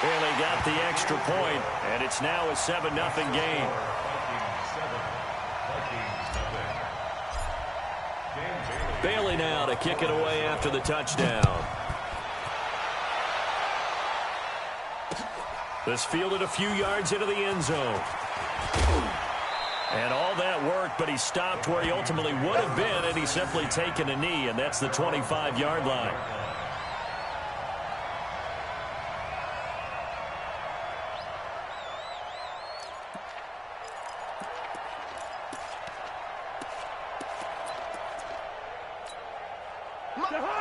Bailey got the extra point, and it's now a 7-0 game. Bailey now to kick it away after the touchdown. This fielded a few yards into the end zone. And all that work, but he stopped where he ultimately would have been had he simply taken a knee, and that's the 25-yard line.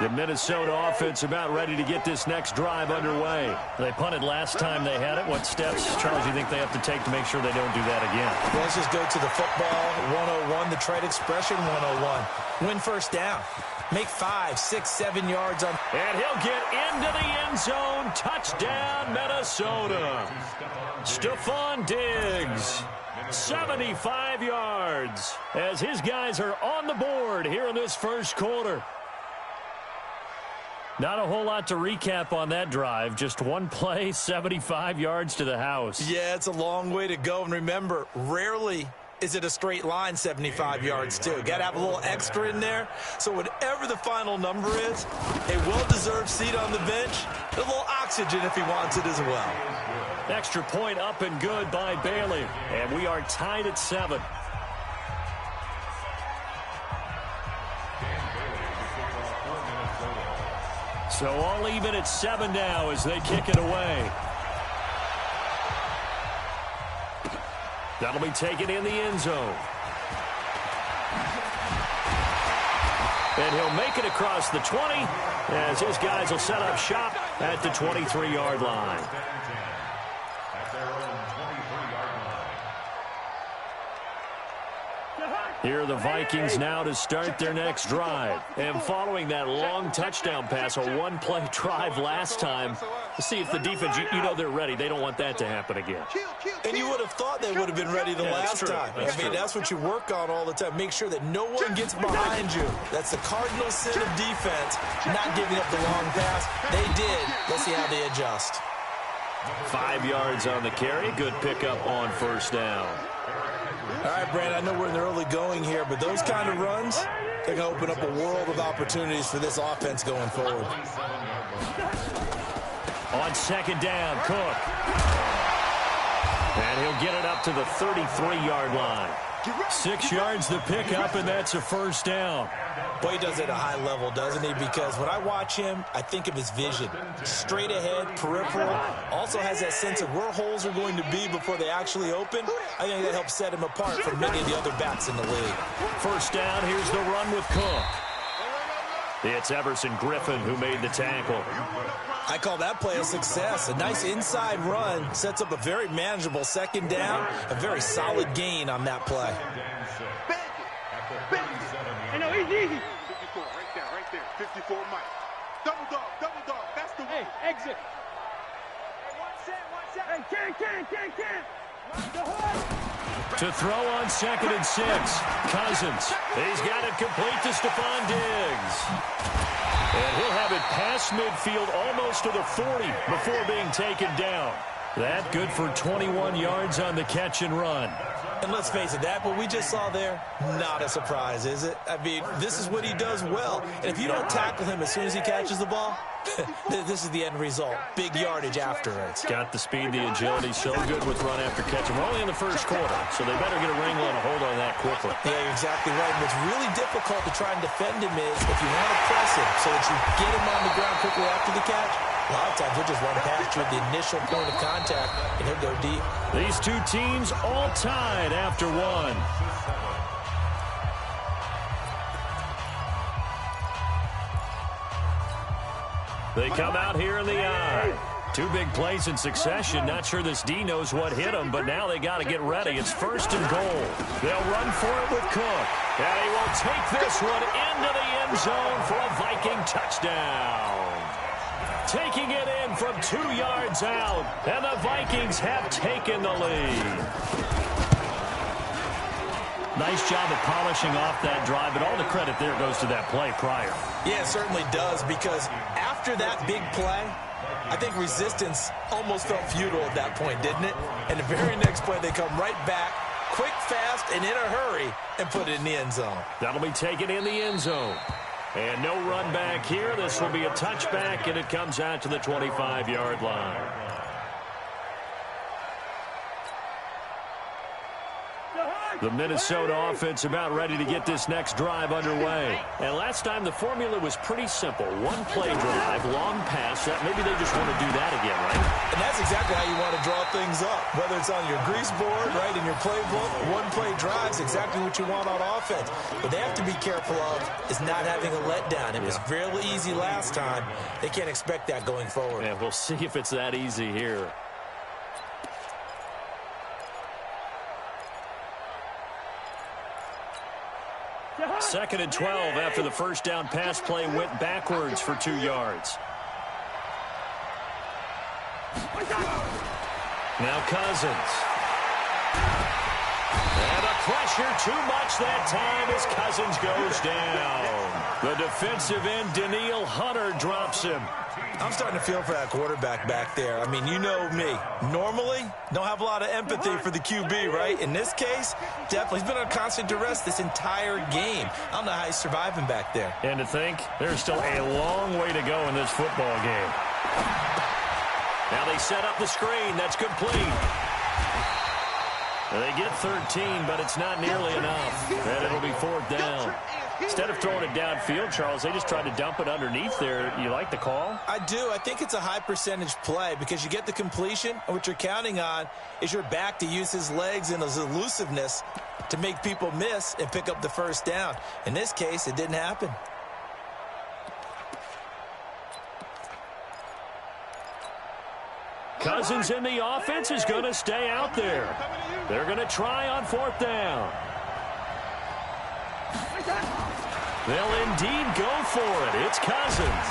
The Minnesota offense about ready to get this next drive underway. They punted last time they had it. What steps, Charles, do you think they have to take to make sure they don't do that again? Well, let's just go to the football 101, the trade expression 101. Win first down. Make 5, 6, 7 yards on. And he'll get into the end zone. Touchdown, Minnesota. Stephon Diggs. 75 yards as his guys are on the board here in this first quarter. Not a whole lot to recap on that drive. Just one play, 75 yards to the house. Yeah, it's a long way to go. And remember, rarely is it a straight line 75 yards, too. Got to have a little extra in there. So whatever the final number is, a well-deserved seat on the bench, a little oxygen if he wants it as well. Extra point up and good by Bailey. And we are tied at 7. So all even at 7 now as they kick it away. That'll be taken in the end zone. And he'll make it across the 20 as his guys will set up shop at the 23-yard line. Here are the Vikings now to start their next drive. And following that long touchdown pass, a one-play drive last time, to see if the defense, you know they're ready. They don't want that to happen again. And you would have thought they would have been ready the last time. That's what you work on all the time. Make sure that no one gets behind you. That's the cardinal sin of defense, not giving up the long pass. They did. Let's see how they adjust. 5 yards on the carry. Good pickup on first down. All right, Brand, I know we're in the early going here, but those kind of runs, they're going to open up a world of opportunities for this offense going forward. On second down, Cook. And he'll get it up to the 33-yard line. 6 yards the pickup, and that's a first down. Boy, he does it at a high level, doesn't he? Because when I watch him, I think of his vision. Straight ahead, peripheral. Also has that sense of where holes are going to be before they actually open. I think that helps set him apart from many of the other backs in the league. First down, here's the run with Cook. It's Everson Griffin who made the tackle. I call that play a success. A nice inside run sets up a very manageable second down. A very solid gain on that play. Easy. 54, right there. 54, Mike. Double dog. That's the way. Hey, exit. Hey, one set. Hey, can't. To throw on 2nd and 6. Cousins. He's got it complete to Stephon Diggs. And he'll have it past midfield almost to the 40 before being taken down. That good for 21 yards on the catch and run. And let's face it, that what we just saw there, not a surprise, is it? I mean, this is what he does well. And if you don't tackle him as soon as he catches the ball, this is the end result. Big yardage after it. Got the speed, the agility, so good with run after catch. And we're only in the first quarter, so they better get a wrangle and a hold on that quickly. Yeah, you're exactly right. And what's really difficult to try and defend him is if you want to press him so that you get him on the ground quickly after the catch, a lot of times he'll just run past you at the initial point of contact, and he'll go deep. These two teams all tied after one. They come out here in the eye. Two big plays in succession. Not sure this D knows what hit him, but now they got to get ready. It's 1st and goal. They'll run for it with Cook. And he will take this one into the end zone for a Viking touchdown. Taking it in from 2 yards out, and the Vikings have taken the lead. Nice job of polishing off that drive, but all the credit there goes to that play prior. Yeah, it certainly does, because after that big play, I think resistance almost felt futile at that point, didn't it? And the very next play, they come right back, quick, fast, and in a hurry, and put it in the end zone. That'll be taken in the end zone. And no run back here. This will be a touchback, and it comes out to the 25-yard line. The Minnesota offense about ready to get this next drive underway. And last time the formula was pretty simple. One play drive, long pass. Maybe they just want to do that again, right? And that's exactly how you want to draw things up. Whether it's on your grease board, right, in your playbook, one play drive is exactly what you want on offense. What they have to be careful of is not having a letdown. It was really easy last time. They can't expect that going forward. Yeah, we'll see if it's that easy here. Second and 12 after the first down pass play went backwards for 2 yards. Now Cousins. And a pressure too much that time as Cousins goes down. The defensive end, Danielle Hunter, drops him. I'm starting to feel for that quarterback back there. I mean, you know me. Normally, don't have a lot of empathy for the QB, right? In this case, definitely. He's been under constant duress this entire game. I don't know how he's surviving back there. And to think, there's still a long way to go in this football game. Now they set up the screen. That's complete. They get 13, but it's not nearly enough. And it'll be 4th down. Instead of throwing it downfield, Charles, they just tried to dump it underneath there. You like the call? I do. I think it's a high percentage play because you get the completion, and what you're counting on is your back to use his legs and his elusiveness to make people miss and pick up the first down. In this case, it didn't happen. Cousins in the offense is going to stay out there. They're going to try on 4th down. They'll indeed go for it. It's Cousins.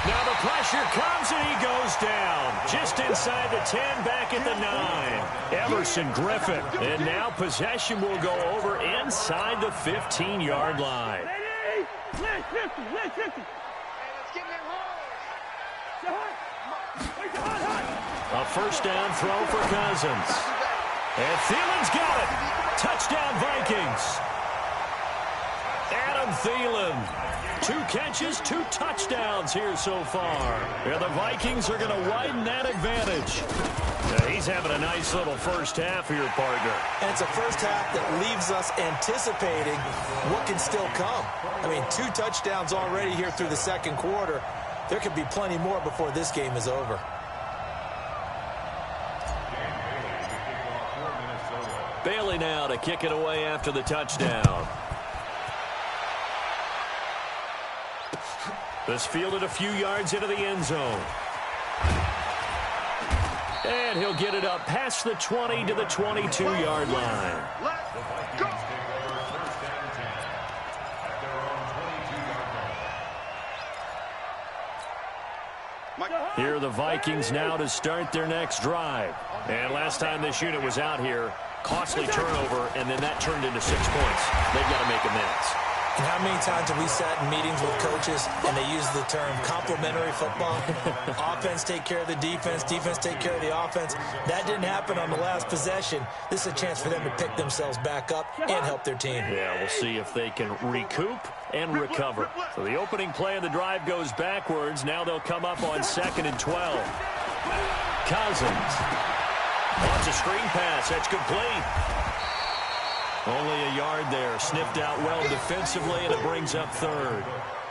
Now the pressure comes and he goes down. Just inside the 10, back at the 9. Everson Griffin. And now possession will go over inside the 15-yard line. A first down throw for Cousins. And Thielen's got it. Touchdown Vikings. Adam Thielen. 2 catches, 2 touchdowns here so far. And the Vikings are going to widen that advantage. He's having a nice little first half here, partner. And it's a first half that leaves us anticipating what can still come. I mean, 2 touchdowns already here through the second quarter. There could be plenty more before this game is over. Bailey now to kick it away after the touchdown. This fielded a few yards into the end zone. And he'll get it up past the 20 to the 22-yard line. Let's go. Here are the Vikings now to start their next drive. And last time this unit was out here, costly turnover, and then that turned into 6 points. They've got to make amends. And how many times have we sat in meetings with coaches and they use the term complementary football? Offense take care of the defense, defense take care of the offense. That didn't happen on the last possession. This is a chance for them to pick themselves back up and help their team. Yeah, we'll see if they can recoup and recover. So the opening play of the drive goes backwards. Now they'll come up on 2nd and 12. Cousins. Wants a screen pass. That's complete. Only a yard there. Sniffed out well defensively, and it brings up 3rd.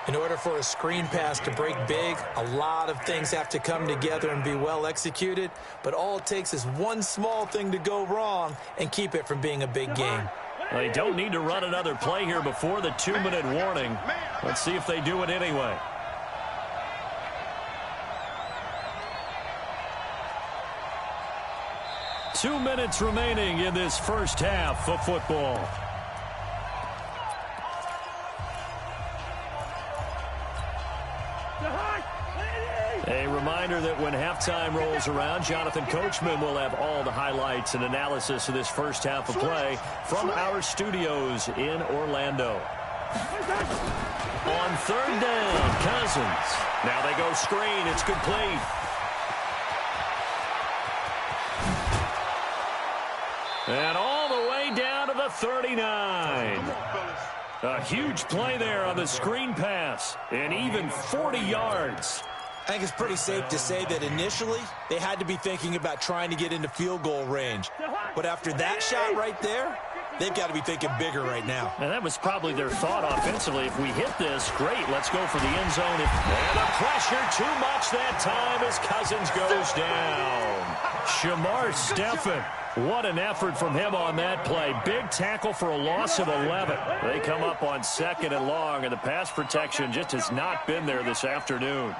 In order for a screen pass to break big, a lot of things have to come together and be well executed. But all it takes is one small thing to go wrong and keep it from being a big game. They don't need to run another play here before the 2-minute warning. Let's see if they do it anyway. Two minutes remaining in this first half of football. A reminder that when halftime rolls around, Jonathan Coachman will have all the highlights and analysis of this first half of play from our studios in Orlando. On 3rd down, Cousins. Now they go screen. It's complete. And all the way down to the 39. A huge play there on the screen pass. And even 40 yards. I think it's pretty safe to say that initially they had to be thinking about trying to get into field goal range. But after that shot right there, they've got to be thinking bigger right now. And that was probably their thought offensively. If we hit this, great, let's go for the end zone. And the pressure too much that time as Cousins goes down. Shamar Stephen. What an effort from him on that play. Big tackle for a loss of 11. They come up on 2nd and long, and the pass protection just has not been there this afternoon.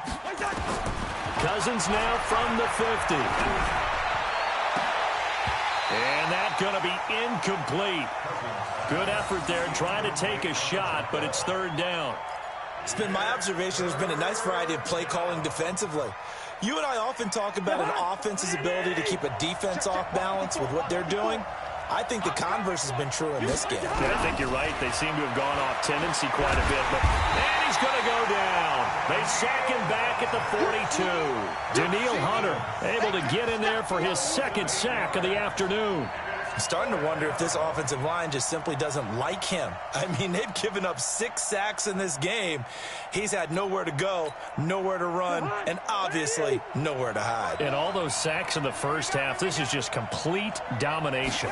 Cousins now from the 50. And that's going to be incomplete. Good effort there trying to take a shot, but it's 3rd down. It's been my observation there's been a nice variety of play calling defensively. You and I often talk about an offense's ability to keep a defense off balance with what they're doing. I think the converse has been true in this game. Yeah, I think you're right. They seem to have gone off tendency quite a bit. And he's going to go down. They sack him back at the 42. Danielle Hunter able to get in there for his 2nd sack of the afternoon. I'm starting to wonder if this offensive line just simply doesn't like him. I mean, they've given up 6 sacks in this game. He's had nowhere to go, nowhere to run, and obviously nowhere to hide. And all those sacks in the first half, this is just complete domination.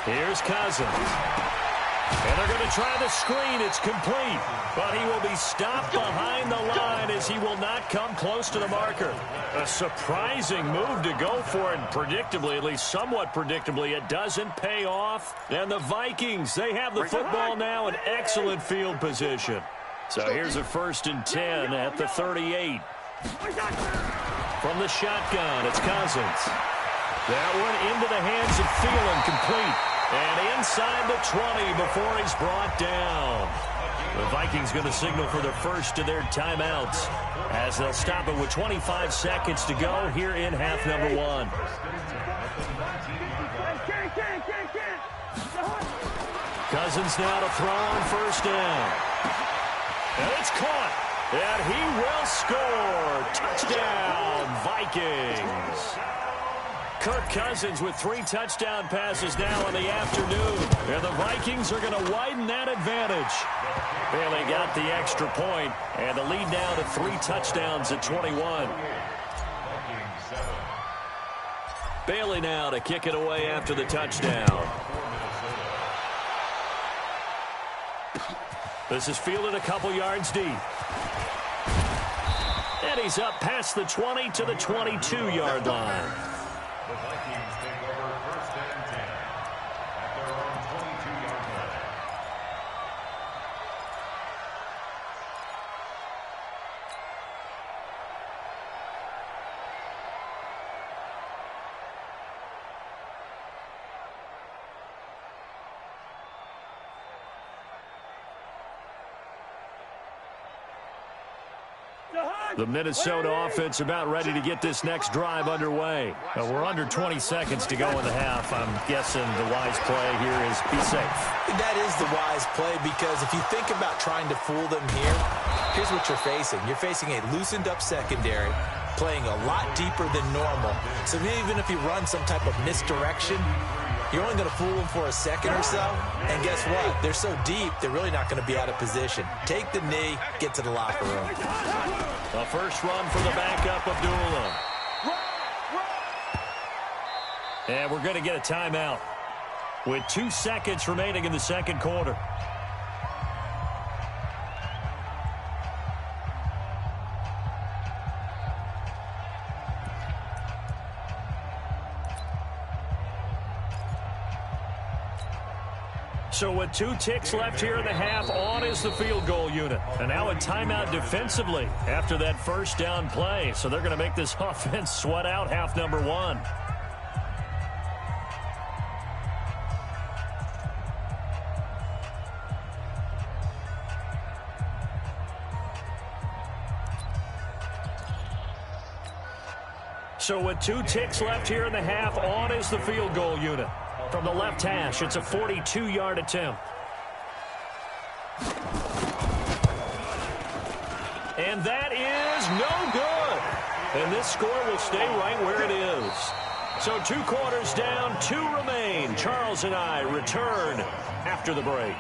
Here's Cousins. And they're going to try the screen. It's complete. But he will be stopped behind the line as he will not come close to the marker. A surprising move to go for it. Predictably, at least somewhat predictably, it doesn't pay off. And the Vikings, they have the football now in excellent field position. So here's a 1st and 10 at the 38. From the shotgun, it's Cousins. That one into the hands of Thielen, complete. And inside the 20 before he's brought down. The Vikings going to signal for the first of their timeouts as they'll stop it with 25 seconds to go here in half number 1. Cousins now to throw on 1st down. And it's caught. And he will score. Touchdown, Vikings. Kirk Cousins with 3 touchdown passes now in the afternoon. And the Vikings are going to widen that advantage. Bailey got the extra point, and the lead now to 3 touchdowns at 21. Bailey now to kick it away after the touchdown. This is fielded a couple yards deep. And he's up past the 20 to the 22-yard line. The Vikings take over 1st and 10 at their own 22-yard line. The Minnesota offense about ready to get this next drive underway. We're under 20 seconds to go in the half. I'm guessing the wise play here is be safe. That is the wise play, because if you think about trying to fool them here, here's what you're facing. You're facing a loosened up secondary, playing a lot deeper than normal. So even if you run some type of misdirection, you're only going to fool them for a second or so. And guess what? They're so deep, they're really not going to be out of position. Take the knee, get to the locker room. The first run for the backup, Abdullah. And we're going to get a timeout with 2 seconds remaining in the second quarter. So with 2 ticks left here in the half, on is the field goal unit. And now a timeout defensively after that first down play. So they're going to make this offense sweat out half number 1. So with 2 ticks left here in the half, on is the field goal unit. From the left hash, it's a 42-yard attempt. And that is no good. And this score will stay right where it is. So 2 quarters down, 2 remain. Charles and I return after the break.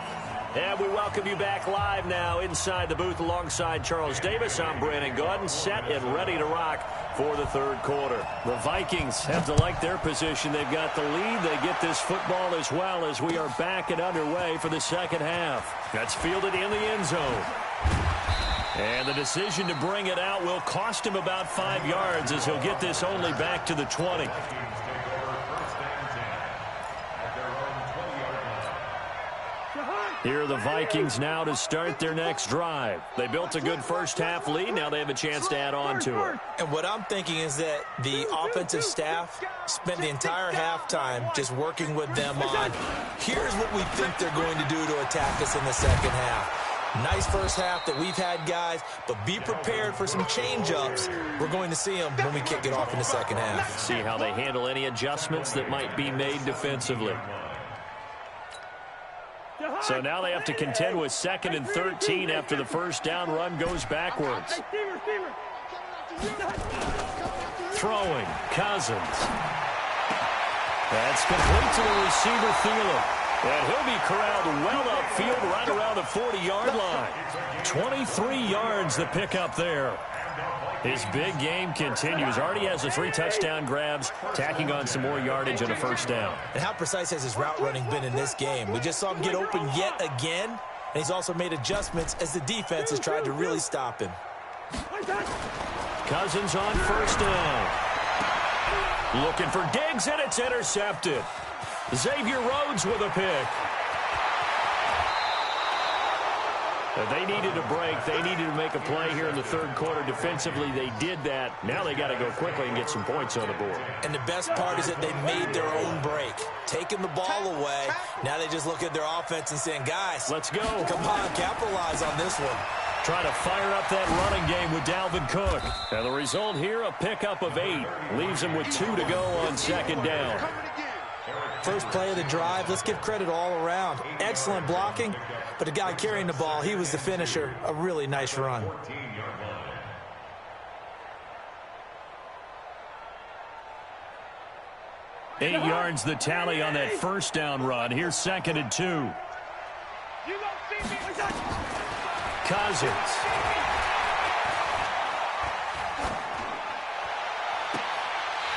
And we welcome you back live now inside the booth alongside Charles Davis. I'm Brandon Gaudin, set and ready to rock for the third quarter. The Vikings have to like their position. They've got the lead. They get this football as well as we are back and underway for the second half. That's fielded in the end zone. And the decision to bring it out will cost him about 5 yards as he'll get this only back to the 20. Here are the Vikings now to start their next drive. They built a good first-half lead. Now they have a chance to add on to it. And what I'm thinking is that the offensive staff spent the entire halftime just working with them on, here's what we think they're going to do to attack us in the second half. Nice first half that we've had, guys, but be prepared for some change-ups. We're going to see them when we kick it off in the second half. See how they handle any adjustments that might be made defensively. So now they have to contend with 2nd and 13 after the first down run goes backwards. Throwing, Cousins. That's complete to the receiver, Thielen. And he'll be corralled well upfield right around the 40-yard line. 23 yards the pickup there. His big game continues. Already has the 3 touchdown grabs, tacking on some more yardage and a first down. And how precise has his route running been in this game? We just saw him get open yet again, and he's also made adjustments as the defense has tried to really stop him. Cousins on first down. Looking for Diggs, and it's intercepted. Xavier Rhodes with a pick. They needed a break. They needed to make a play here in the third quarter. Defensively, they did that. Now they got to go quickly and get some points on the board. And the best part is that they made their own break, taking the ball away. Now they just look at their offense and saying, guys, let's go. Come on, capitalize on this one. Trying to fire up that running game with Dalvin Cook. And the result here, a pickup of 8. Leaves him with 2 to go on second down. First play of the drive, let's give credit all around. Excellent blocking, but the guy carrying the ball, he was the finisher. A really nice run. Eight yards the tally on that first down run. Here's 2nd and 2. Cousins.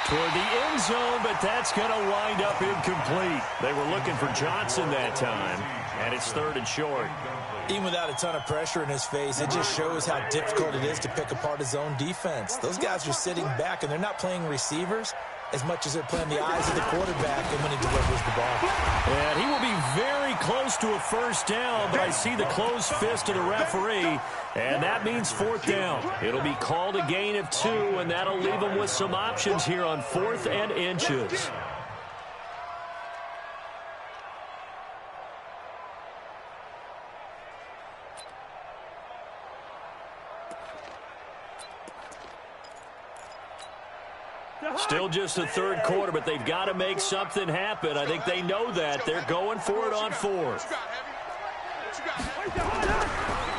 Toward the end zone, but that's going to wind up incomplete. They were looking for Johnson that time, and it's 3rd and short. Even without a ton of pressure in his face, it just shows how difficult it is to pick apart his own defense. Those guys are sitting back, and they're not playing receivers as much as they're playing the eyes of the quarterback and when he delivers the ball. And he will be very close to a first down, but I see the closed fist of the referee, and that means 4th down. It'll be called a gain of 2, and that'll leave them with some options here on 4th and inches. Still just the third quarter, but they've got to make something happen. I think they know that. They're going for it on 4th.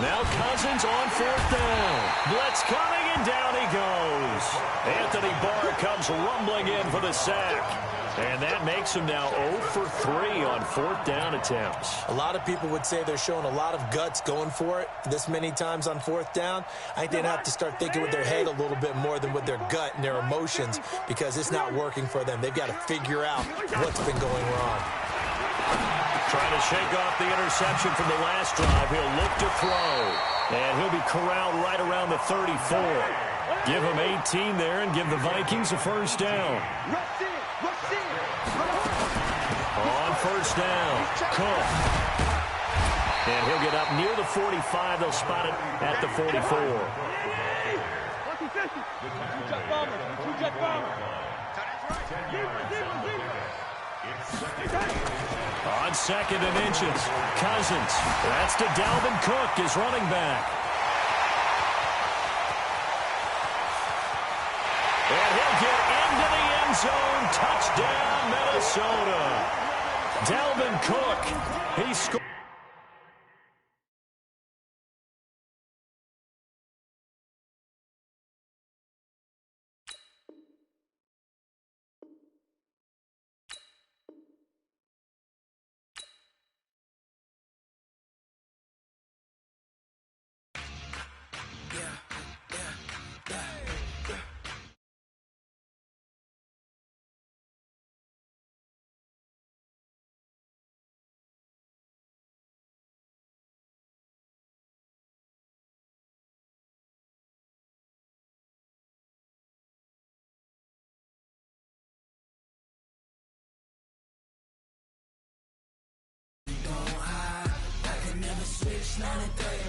Now Cousins on 4th down. Blitz coming, and down he goes. Anthony Barr comes rumbling in for the sack. And that makes him now 0 for 3 on 4th down attempts. A lot of people would say they're showing a lot of guts going for it this many times on 4th down. I think they'd have to start thinking with their head a little bit more than with their gut and their emotions, because it's not working for them. They've got to figure out what's been going wrong. Trying to shake off the interception from the last drive. He'll look to throw. And he'll be corralled right around the 34. Give him 18 there and give the Vikings a first down. On first down, Cook. And he'll get up near the 45. They'll spot it at the 44. On 2nd and inches, Cousins. That's to Dalvin Cook, his running back. And he'll get into the end zone. Touchdown, Minnesota. Dalvin Cook, he scored. push 93.